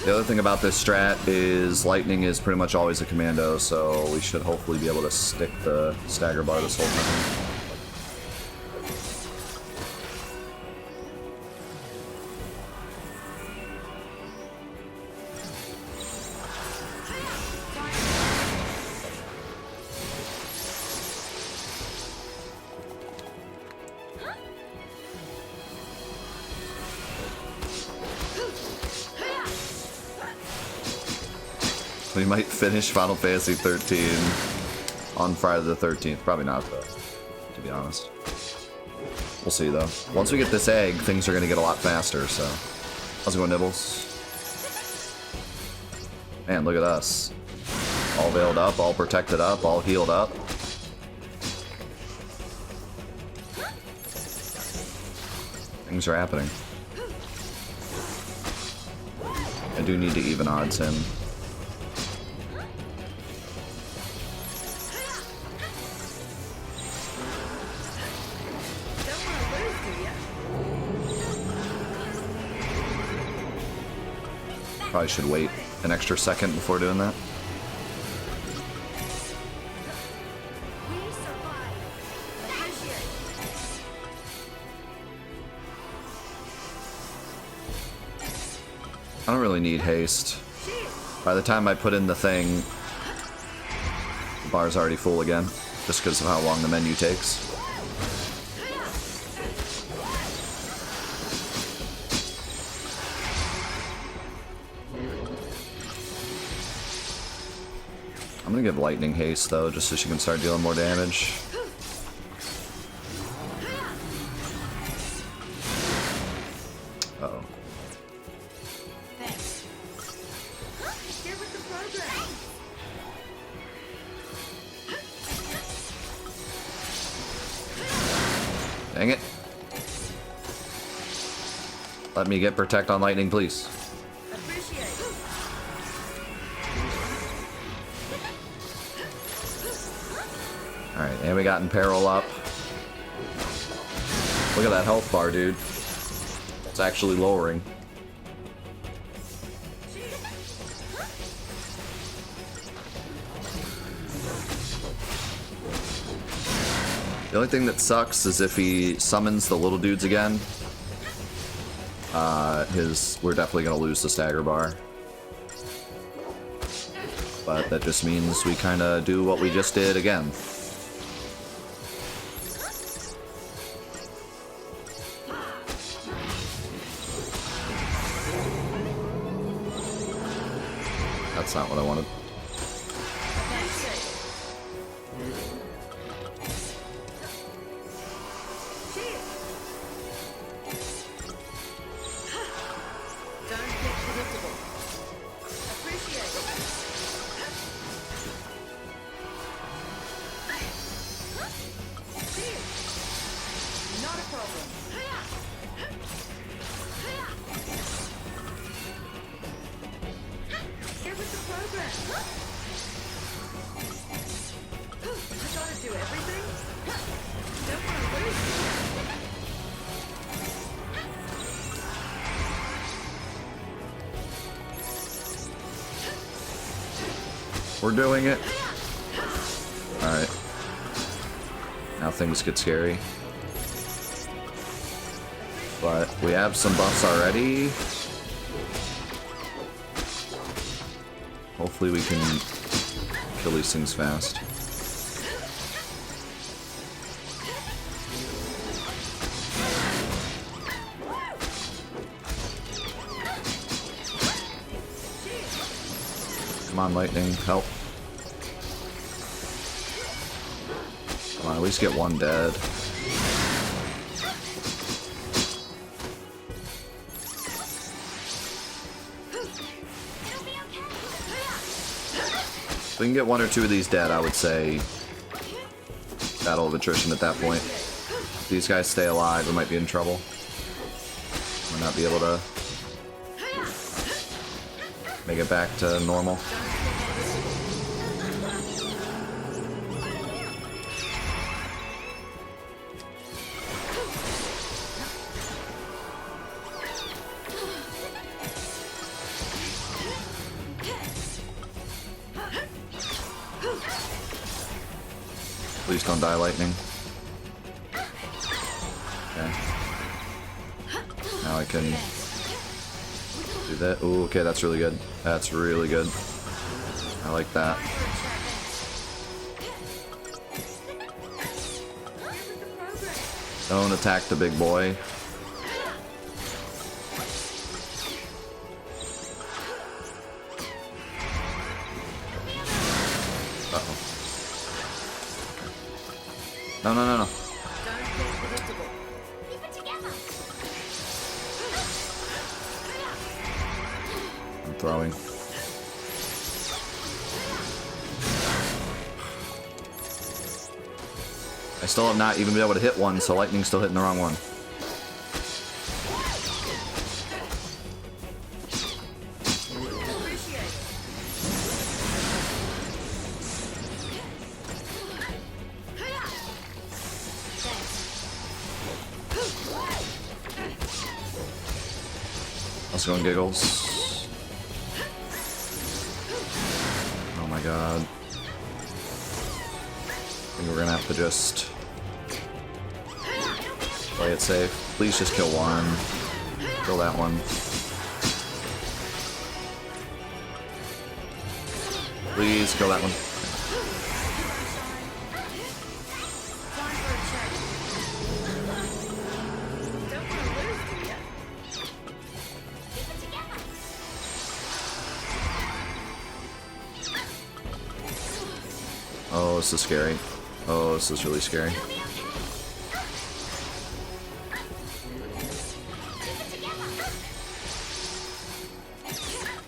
The other thing about this strat is lightning is pretty much always a commando, so we should hopefully be able to stick the stagger bar this whole time. We might finish Final Fantasy XIII on Friday the 13th. Probably not, though, to be honest. We'll see, though. Once we get this egg, things are going to get a lot faster, so... How's it going, Nibbles? Man, look at us. All veiled up, all protected up, all healed up. Things are happening. I do need to even odds him. Probably should wait an extra second before doing that. I don't really need haste. By the time I put in the thing, the bar's already full again, just because of how long the menu takes. I'm gonna give lightning haste though, just so she can start dealing more damage. Uh-oh. Dang it. Let me get protect on lightning, please. Alright, and we got Imperil up. Look at that health bar, dude. It's actually lowering. The only thing that sucks is if he summons the little dudes again. We're definitely gonna lose the stagger bar. But that just means we kinda do what we just did again. That's not what I wanted. We're doing it. Alright. Now things get scary. But we have some buffs already. Hopefully we can kill these things fast. Come on, lightning, help. Come on, at least get one dead. If we can get one or two of these dead, I would say battle of attrition at that point. If these guys stay alive, we might be in trouble. Might not be able to make it back to normal. Please don't die, lightning. Okay. Now I can do that. Ooh, okay, that's really good. That's really good. I like that. Don't attack the big boy. Uh-oh. No, no, no, no. throwing. I still have not even been able to hit one, so lightning's still hitting the wrong one. Let's go and giggles. Oh my god. I think we're gonna have to just play it safe. Please just kill one. Kill that one. Please kill that one. Oh, this is scary. Oh, this is really scary.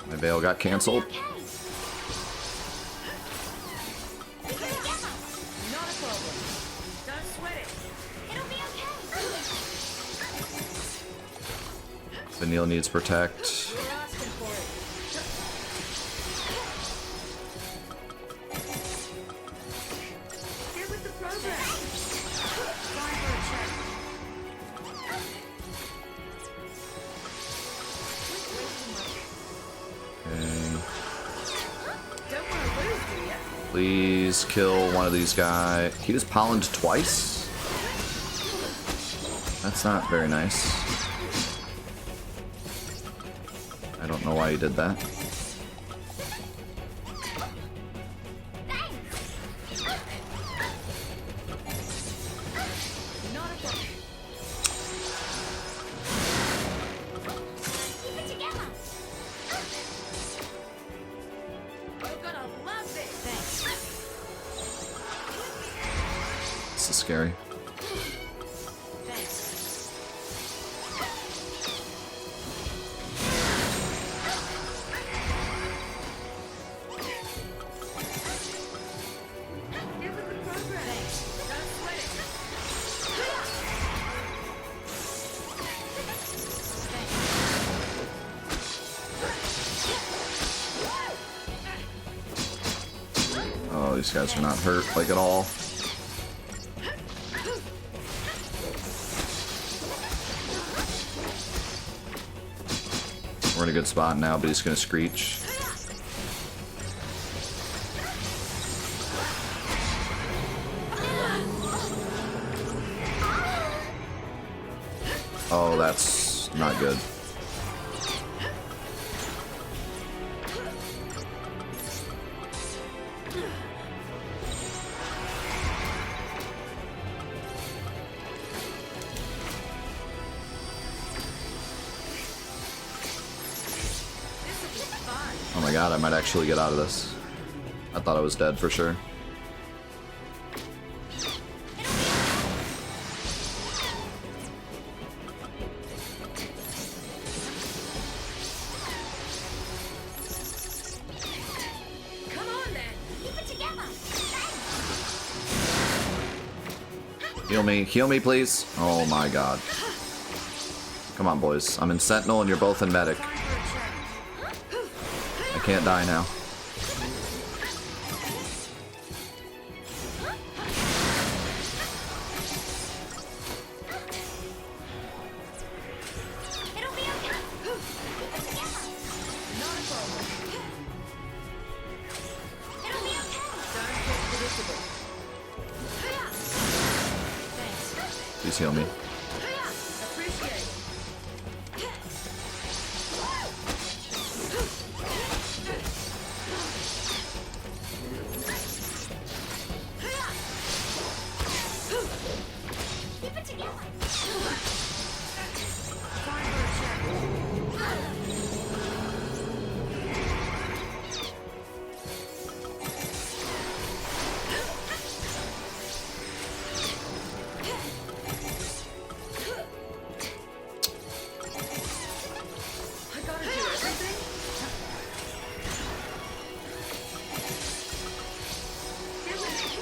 My veil got canceled. Vanille needs protect. Please kill one of these guys. He just pollened twice? That's not very nice. I don't know why he did that. This is scary. Oh, these guys are not hurt, like, at all. We're in a good spot now, but he's gonna screech. Oh, that's not good. Oh my god, I might actually get out of this. I thought I was dead for sure. Heal me, please. Oh my god. Come on, boys. I'm in Sentinel and you're both in Medic. I can't die now. Please heal me.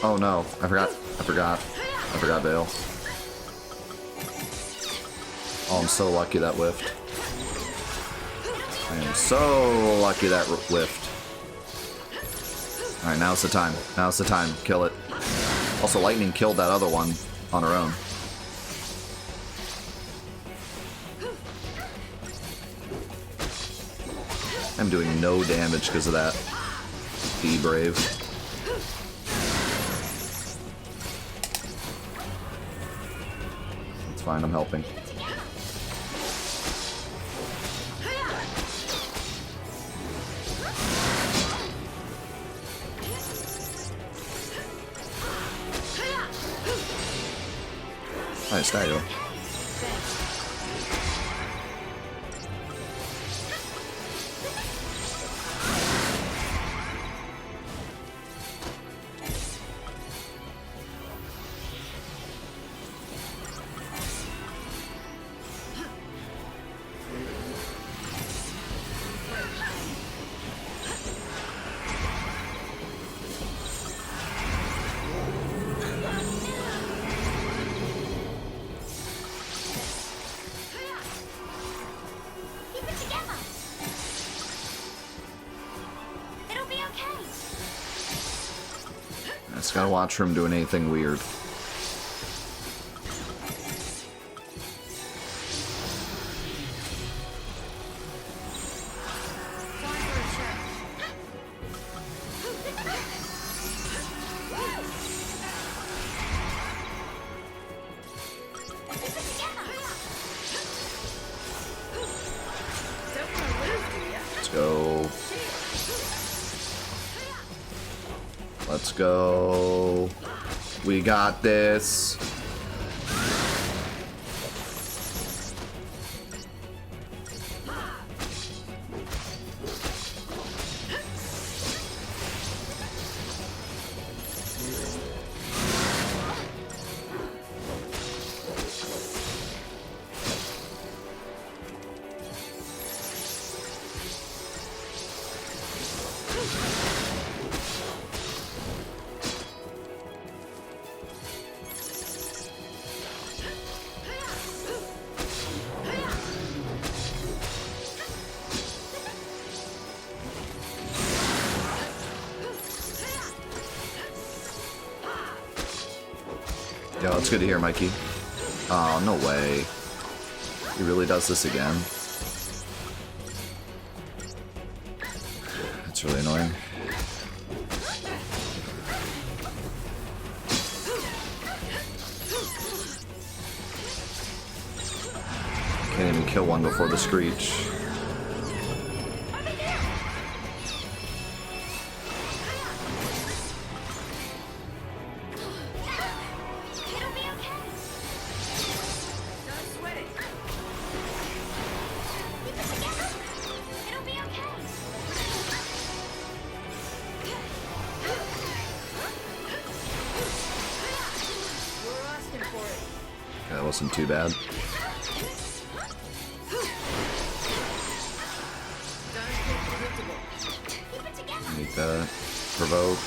Oh no, I forgot Veil. Oh, I'm so lucky that whiffed. I am so lucky that whiffed. Alright, now's the time. Now's the time. Kill it. Also, Lightning killed that other one on her own. I'm doing no damage because of that. Be brave. It's fine, I'm helping. Nice, there you go. Just gotta watch for him doing anything weird. Let's go. Let's go. We got this. Yo, it's good to hear, Mikey. Oh, no way. He really does this again. That's really annoying. Can't even kill one before the screech. That wasn't too bad. Need that. Provoke.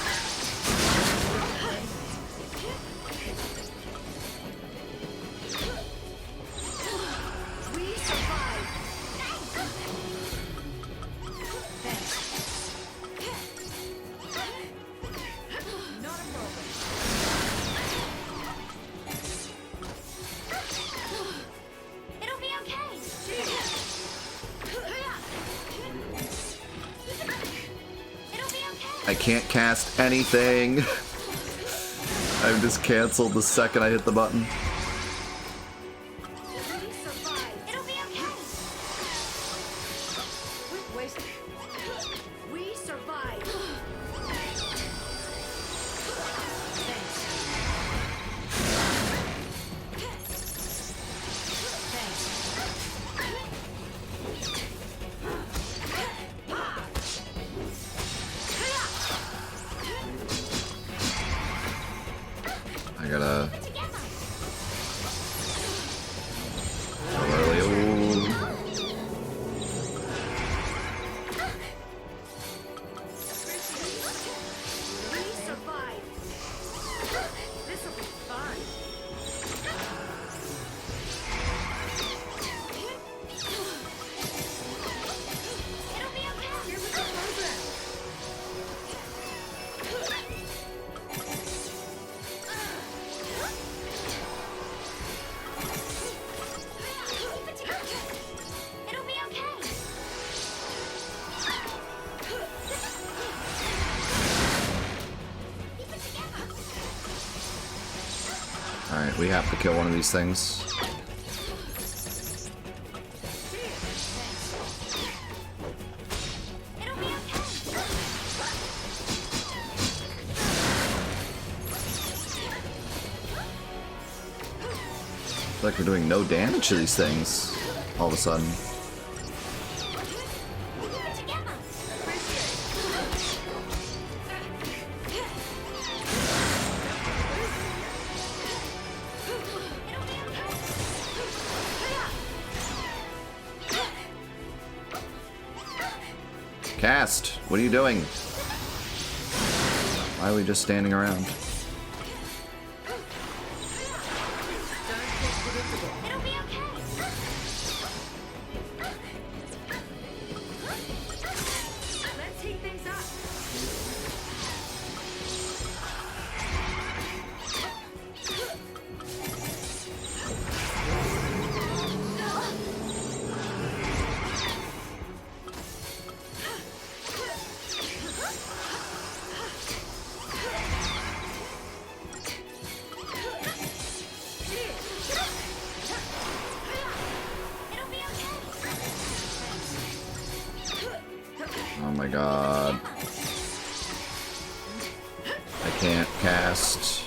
I can't cast anything. I've just canceled the second I hit the button. We survived. I gotta... early. Ooh. We survived. We have to kill one of these things. It's like we're doing no damage to these things all of a sudden. Cast, what are you doing? Why are we just standing around? Oh my god. I can't cast.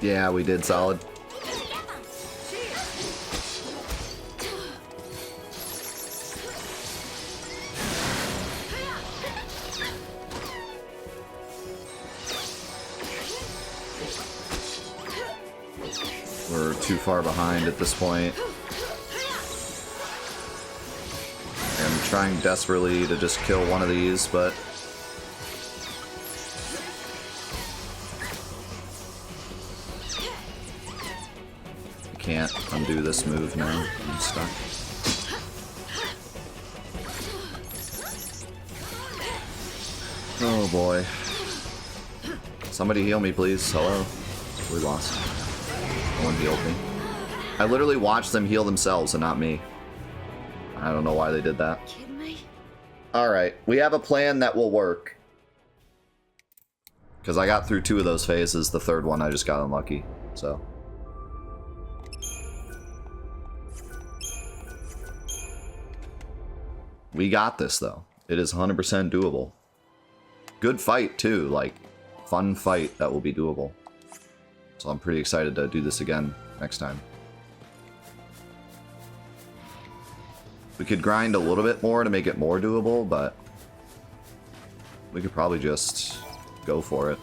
Yeah, we did solid. We're too far behind at this point. I'm trying desperately to just kill one of these, but can't undo this move now. I'm stuck. Oh boy. Somebody heal me, please. Hello? We lost. No one healed me. I literally watched them heal themselves and not me. I don't know why they did that. Kidding me? Alright, we have a plan that will work. Because I got through 2 of those phases. The third one I just got unlucky. So. We got this, though. It is 100% doable. Good fight, too. Like, fun fight that will be doable. So I'm pretty excited to do this again next time. We could grind a little bit more to make it more doable, but we could probably just go for it.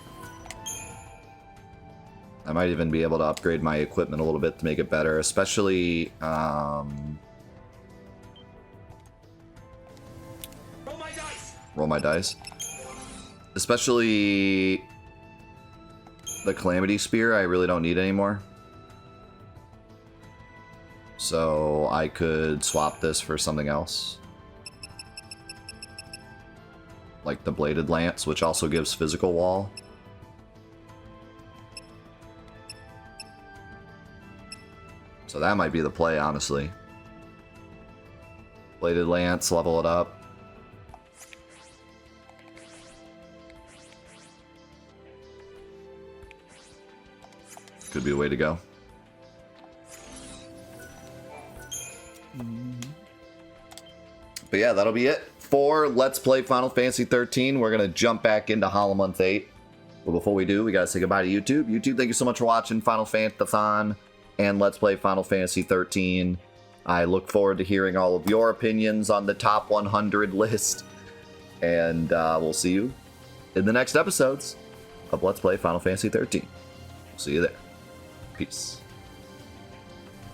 I might even be able to upgrade my equipment a little bit to make it better, especially... Roll my dice. Especially the Calamity Spear, I really don't need anymore. So I could swap this for something else. Like the Bladed Lance, which also gives physical wall. So that might be the play, honestly. Bladed Lance, level it up. Could be a way to go. But yeah, that'll be it for Let's Play Final Fantasy XIII. We're going to jump back into Hollow Month 8. But before we do, we got to say goodbye to YouTube. YouTube, thank you so much for watching Final Fantathon and Let's Play Final Fantasy XIII. I look forward to hearing all of your opinions on the top 100 list. And we'll see you in the next episodes of Let's Play Final Fantasy XIII. See you there. Peace.